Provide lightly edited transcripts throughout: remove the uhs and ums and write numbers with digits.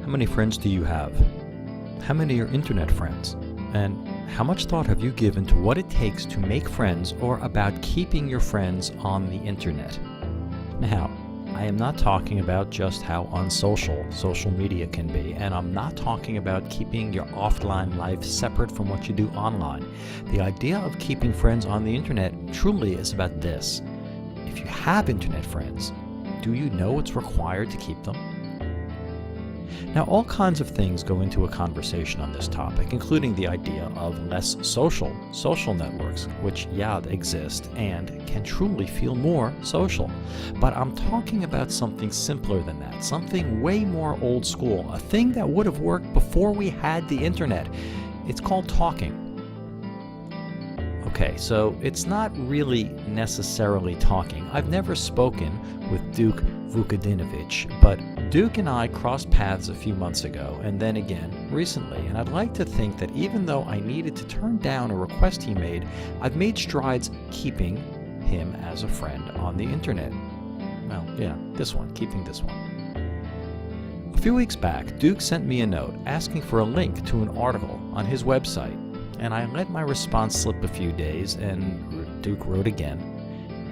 How many friends do you have? How many are internet friends? And how much thought have you given to what it takes to make friends or about keeping your friends on the internet? Now, I am not talking about just how unsocial social media can be, and I'm not talking about keeping your offline life separate from what you do online. The idea of keeping friends on the internet truly is about this. If you have internet friends, do you know what's required to keep them? Now, all kinds of things go into a conversation on this topic, including the idea of less social networks, which, exist and can truly feel more social. But I'm talking about something simpler than that, something way more old school, a thing that would have worked before we had the internet. It's called talking. Okay, so it's not really necessarily talking. I've never spoken with Duke Vukadinovich, but Duke and I crossed paths a few months ago, and then again recently, and I'd like to think that even though I needed to turn down a request he made, I've made strides keeping him as a friend on the internet. Well, keeping this one. A few weeks back, Duke sent me a note asking for a link to an article on his website, and I let my response slip a few days, and Duke wrote again,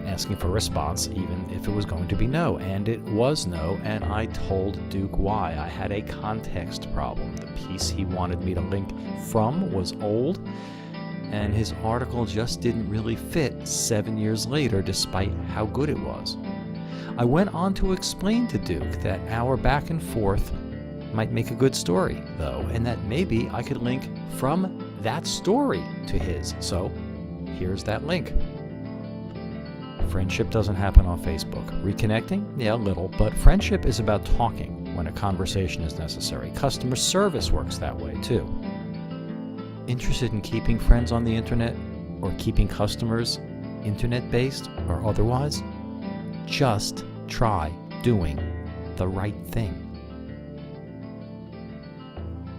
asking for a response even if it was going to be no, and it was no, and I told Duke why. I had a context problem. The piece he wanted me to link from was old, and his article just didn't really fit 7 years later despite how good it was. I went on to explain to Duke that our back and forth might make a good story, though, and that maybe I could link from that story to his. So here's that link. Friendship doesn't happen on Facebook. Reconnecting? Yeah, a little, but friendship is about talking when a conversation is necessary. Customer service works that way, too. Interested in keeping friends on the internet or keeping customers internet-based or otherwise? Just try doing the right thing.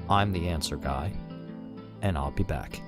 I'm the answer guy, and I'll be back.